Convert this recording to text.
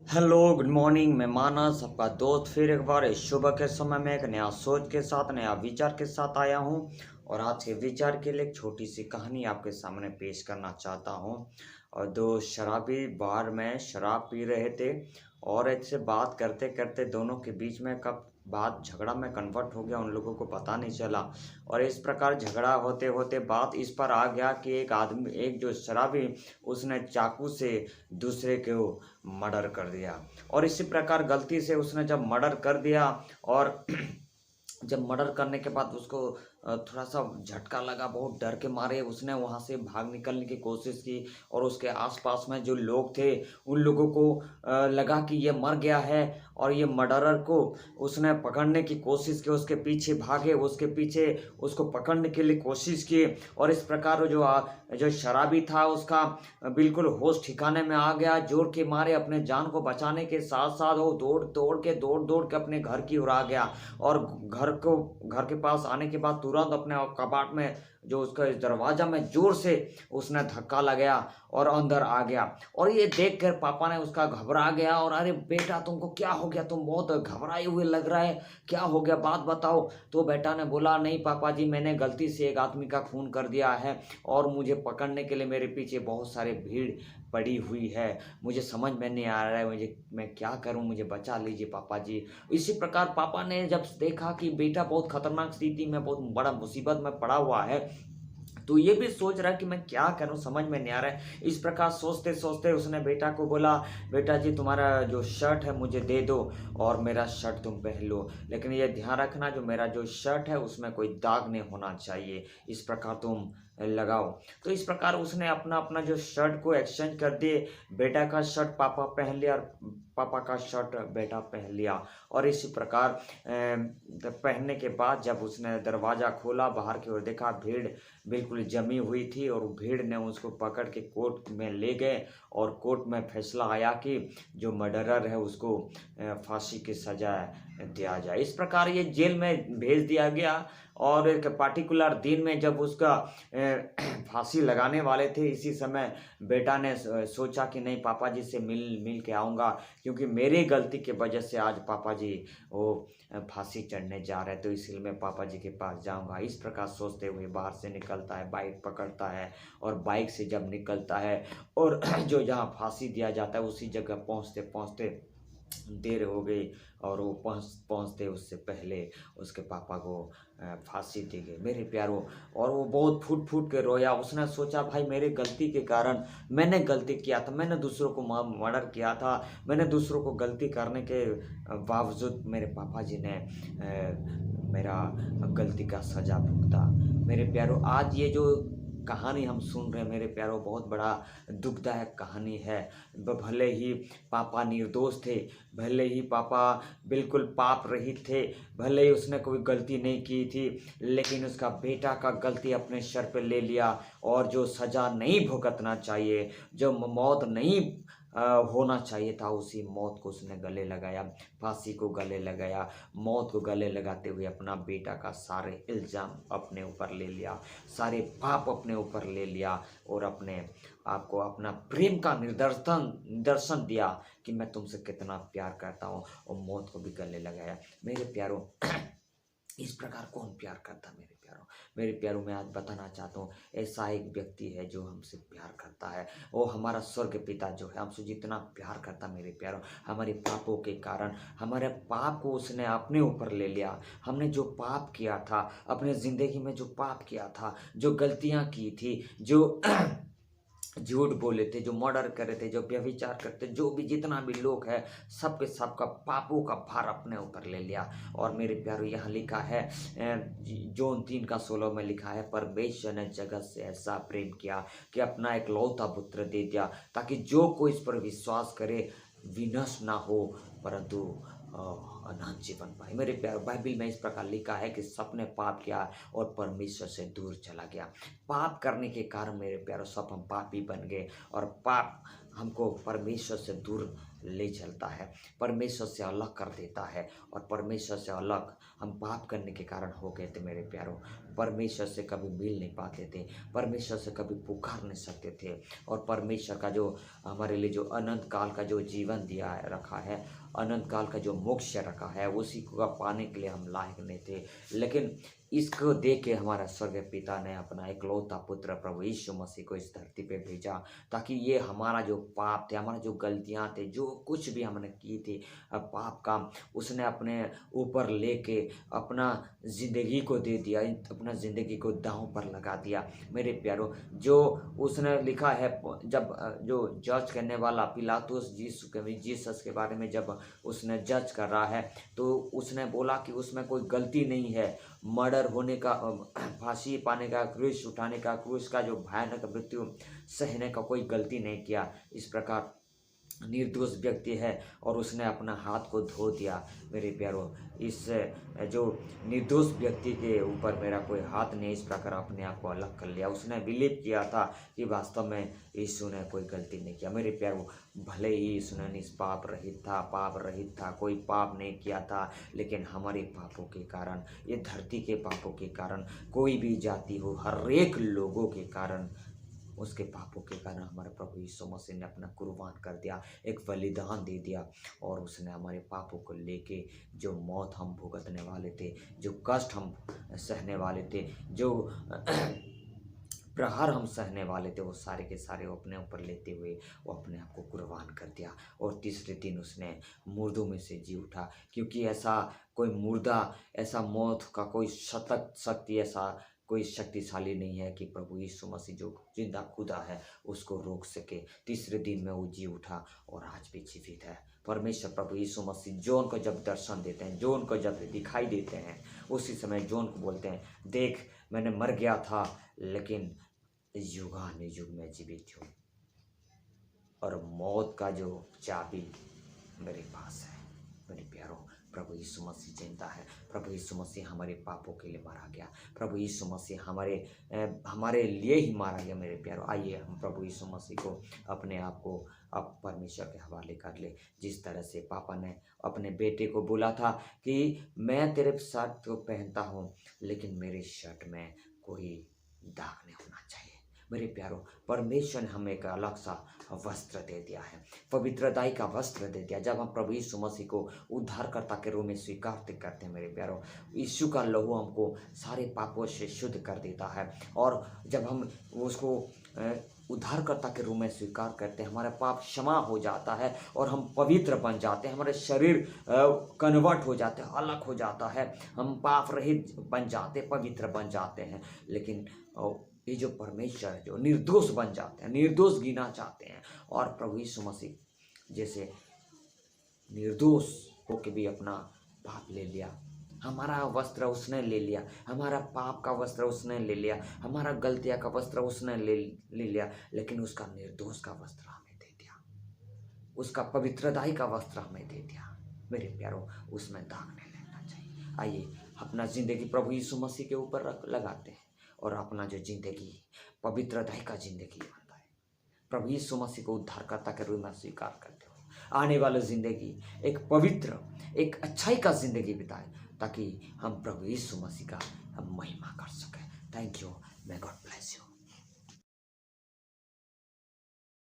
Hello good morning. मैं मानस आपका दोस्त फिर एक बार इस सुबह के समय में एक नया सोच के साथ नया विचार के साथ आया हूँ। और आज के विचार के लिए एक छोटी सी कहानी आपके सामने पेश करना चाहता हूँ। और दो शराबी बार में शराब पी रहे थे और एक से बात करते करते दोनों के बीच में कब बात झगड़ा में कन्वर्ट हो गया उन लोगों को पता नहीं चला। और इस प्रकार झगड़ा होते होते बात इस पर आ गया कि एक जो शराबी उसने चाकू से दूसरे को मर्डर कर दिया। और इसी प्रकार गलती से उसने जब मर्डर कर दिया और जब मर्डर करने के बाद उसको थोड़ा सा झटका लगा, बहुत डर के मारे उसने वहाँ से भाग निकलने की कोशिश की। और उसके आसपास में जो लोग थे उन लोगों को लगा कि ये मर गया है और ये मर्डरर को उसने पकड़ने की कोशिश की, उसके पीछे भागे, उसके पीछे उसको पकड़ने के लिए कोशिश की। और इस प्रकार जो शराबी था उसका बिल्कुल होश ठिकाने में आ गया। जोर के मारे अपने जान को बचाने के साथ साथ वो दौड़ के अपने घर की ओर आ गया। और घर के पास आने के बाद तुरंत अपने कबाट में जो उसका दरवाजा में जोर से उसने धक्का लगाया और अंदर आ गया। और ये देख कर पापा ने उसका घबरा गया और अरे बेटा तुमको क्या हो गया, तुम बहुत घबराए हुए लग रहा है, क्या हो गया बात बताओ। तो बेटा ने बोला नहीं पापा जी, मैंने गलती से एक आदमी का खून कर दिया है और मुझे पकड़ने के लिए मेरे पीछे बहुत सारे भीड़ पड़ी हुई है, मुझे समझ में नहीं आ रहा है, मैं क्या करूं, मुझे बचा लीजिए पापा जी। इसी प्रकार पापा ने जब देखा कि बेटा बहुत खतरनाक स्थिति में, बहुत बड़ा मुसीबत में पड़ा हुआ है, तो ये भी सोच रहा है कि मैं क्या करूं, समझ में नहीं आ रहा है। इस प्रकार सोचते सोचते उसने बेटा को बोला बेटा जी तुम्हारा जो शर्ट है मुझे दे दो और मेरा शर्ट तुम पहन लो, लेकिन ये ध्यान रखना जो मेरा जो शर्ट है उसमें कोई दाग नहीं होना चाहिए, इस प्रकार तुम लगाओ। तो इस प्रकार उसने अपना अपना जो शर्ट को एक्सचेंज कर दिए। बेटा का शर्ट पापा पहन लिया और पापा का शर्ट बेटा पहन लिया। और इसी प्रकार पहनने के बाद जब उसने दरवाज़ा खोला, बाहर की ओर देखा, भीड़ बिल्कुल जमी हुई थी और भीड़ ने उसको पकड़ के कोर्ट में ले गए। और कोर्ट में फैसला आया कि जो मर्डरर है उसको फांसी की सजा दिया जाए। इस प्रकार ये जेल में भेज दिया गया। और एक पार्टिकुलर दिन में जब उसका फांसी लगाने वाले थे, इसी समय बेटा ने सोचा कि नहीं पापा जी से मिल के आऊँगा, क्योंकि मेरी गलती की वजह से आज पापा जी वो फांसी चढ़ने जा रहे हैं, तो इसलिए मैं पापा जी के पास जाऊंगा। इस प्रकार सोचते हुए बाहर से निकलता है, बाइक पकड़ता है और बाइक से जब निकलता है और जो जहाँ फांसी दिया जाता है उसी जगह पहुँचते पहुँचते देर हो गई और वो पहुँचते उससे पहले उसके पापा को फांसी दी गई मेरे प्यारों। और वो बहुत फूट फूट के रोया। उसने सोचा भाई मेरी गलती के कारण मैंने गलती किया था, मैंने दूसरों को मर्डर किया था, मैंने दूसरों को गलती करने के बावजूद मेरे पापा जी ने मेरा गलती का सजा भुगता। मेरे प्यारों आज ये जो कहानी हम सुन रहे हैं मेरे प्यारों, बहुत बड़ा दुखदायक कहानी है। भले ही पापा निर्दोष थे, भले ही पापा बिल्कुल पाप रहित थे, भले ही उसने कोई गलती नहीं की थी, लेकिन उसका बेटा का गलती अपने सर पे ले लिया। और जो सज़ा नहीं भुगतना चाहिए, जो मौत नहीं होना चाहिए था, उसी मौत को उसने गले लगाया, फांसी को गले लगाया। मौत को गले लगाते हुए अपना बेटा का सारे इल्ज़ाम अपने ऊपर ले लिया, सारे पाप अपने ऊपर ले लिया और अपने आपको अपना प्रेम का निदर्शन दिया कि मैं तुमसे कितना प्यार करता हूँ, और मौत को भी गले लगाया। मेरे प्यारों इस प्रकार कौन प्यार करता मेरे प्यारों। मेरे प्यारों मैं आज बताना चाहता हूँ ऐसा एक व्यक्ति है जो हमसे प्यार करता है, वो हमारा स्वर्ग पिता जो है हमसे जितना प्यार करता मेरे प्यारों। हमारे पापों के कारण हमारे पाप को उसने अपने ऊपर ले लिया। हमने जो पाप किया था अपने ज़िंदगी में, जो पाप किया था, जो गलतियाँ की थी, जो झूठ बोले थे, जो मर्डर करे थे, जो व्यभिचार करते, जो भी जितना भी लोग है सबके सबका पापों का भार अपने ऊपर ले लिया। और मेरे प्यारों यहाँ लिखा है जोन 3:16 में लिखा है, परमेश्वर ने जगत से ऐसा प्रेम किया कि अपना एक लौता पुत्र दे दिया, ताकि जो कोई इस पर विश्वास करे विनाश ना हो परंतु अनंत जीवन पाए। मेरे प्यारे, बाइबल में इस प्रकार लिखा है कि सबने पाप किया और परमेश्वर से दूर चला गया। पाप करने के कारण मेरे प्यारों सब हम पापी बन गए, और पाप हमको परमेश्वर से दूर ले चलता है, परमेश्वर से अलग कर देता है। और परमेश्वर से अलग हम पाप करने के कारण हो गए थे मेरे प्यारों। परमेश्वर से कभी मिल नहीं पाते थे, परमेश्वर से कभी पुकार नहीं सकते थे। और परमेश्वर का जो हमारे लिए जो अनंत काल का जो जीवन दिया है, रखा है, अनंत काल का जो मोक्ष रखा है, उसी को पाने के लिए हम लायक नहीं थे। लेकिन इसको देख के हमारा स्वर्गीय पिता ने अपना इकलौता पुत्र प्रभु यीशु मसीह को इस धरती पे भेजा, ताकि ये हमारा जो पाप थे, हमारा जो गलतियां थे, जो कुछ भी हमने की थी पाप काम, उसने अपने ऊपर लेके अपना ज़िंदगी को दे दिया, अपना ज़िंदगी को दांव पर लगा दिया। मेरे प्यारों, जो उसने लिखा है, जब जो जज करने वाला पिलातुस जीसस के बारे में जब उसने जज कर रहा है, तो उसने बोला कि उसमें कोई गलती नहीं है। मर्डर होने का, फांसी पाने का, क्रूस उठाने का, क्रूस का जो भयानक मृत्यु सहने का कोई गलती नहीं किया। इस प्रकार निर्दोष व्यक्ति है और उसने अपना हाथ को धो दिया। मेरे प्यारों, इस जो निर्दोष व्यक्ति के ऊपर मेरा कोई हाथ नहीं, इस प्रकार अपने आप को अलग कर लिया। उसने बिलीव किया था कि वास्तव में यीशु ने कोई गलती नहीं किया। मेरे प्यारों, भले ही यीशु ने पाप रहित था, कोई पाप नहीं किया था, लेकिन हमारे पापों के कारण, ये धरती के पापों के कारण, कोई भी जाति हो, हर एक लोगों के कारण, उसके पापों के कारण हमारे प्रभु यीशु मसीह ने अपना कुर्बान कर दिया, एक बलिदान दे दिया। और उसने हमारे पापों को लेके जो मौत हम भुगतने वाले थे, जो कष्ट हम सहने वाले थे, जो प्रहार हम सहने वाले थे, वो सारे के सारे वो अपने ऊपर लेते हुए वो अपने आप को कुर्बान कर दिया। और तीसरे दिन उसने मुर्दों में से जी उठा, क्योंकि ऐसा कोई मुर्दा, ऐसा मौत का कोई शक्ति, ऐसा कोई शक्तिशाली नहीं है कि प्रभु यीशु मसीह जो जिंदा खुदा है उसको रोक सके। तीसरे दिन में वो जी उठा और आज भी जीवित है। परमेश्वर प्रभु यीशु मसीह जॉन को जब दर्शन देते हैं, जॉन को जब दिखाई देते हैं, उसी समय जॉन को बोलते हैं, देख मैंने मर गया था, लेकिन युगानुयुग में जीवित हूँ, और मौत का जो चाबी मेरे पास है। मेरे प्यारों, प्रभु यीशु मसीह जिंदा है। प्रभु यीशु मसीह हमारे पापों के लिए मारा गया। प्रभु यीशु मसीह हमारे लिए ही मारा गया। मेरे प्यारों, आइए हम प्रभु यीशु मसीह को, अपने आप को अब परमेश्वर के हवाले कर ले। जिस तरह से पापा ने अपने बेटे को बोला था कि मैं तेरे शर्ट को पहनता हूँ, लेकिन मेरे शर्ट में कोई दाग नहीं होना चाहिए। मेरे प्यारों, परमेश्वर ने हमें एक अलग सा वस्त्र दे दिया है, पवित्रताई का वस्त्र दे दिया। जब हम प्रभु यीशु मसीह को उद्धारकर्ता के रूप में स्वीकार करते हैं, मेरे प्यारों, यीशु का लहू हमको सारे पापों से शुद्ध कर देता है। और जब हम उसको उद्धारकर्ता के रूप में स्वीकार करते हैं, हमारा पाप क्षमा हो जाता है और हम पवित्र बन जाते हैं। हमारे शरीर कन्वर्ट हो जाते हैं, अलग हो जाता है, हम पाप रहित बन जाते, पवित्र बन जाते हैं। लेकिन ये जो परमेश्वर है, जो निर्दोष बन जाते हैं, निर्दोष गिना चाहते हैं, और प्रभु यीशु मसीह जैसे निर्दोष होके भी अपना पाप ले लिया, हमारा वस्त्र उसने ले लिया, हमारा पाप का वस्त्र उसने ले लिया, हमारा गलतियाँ का वस्त्र उसने ले लिया, लेकिन उसका निर्दोष का वस्त्र हमें दे दिया, उसका पवित्रताई का वस्त्र हमें दे दिया। मेरे प्यारों, उसमें दाग नहीं लगना चाहिए। आइए अपना जिंदगी प्रभु यीशु मसीह के ऊपर लगाते हैं, और अपना जो जिंदगी पवित्रताई का जिंदगी बनता है, प्रभु यीशु मसीह को उद्धारकर्ता के रूप में स्वीकार करते हो, आने वाला जिंदगी एक पवित्र, एक अच्छाई का जिंदगी बिताए, ताकि हम प्रभु यीशु मसीह का हम महिमा कर सकें। Thank you. May God bless you.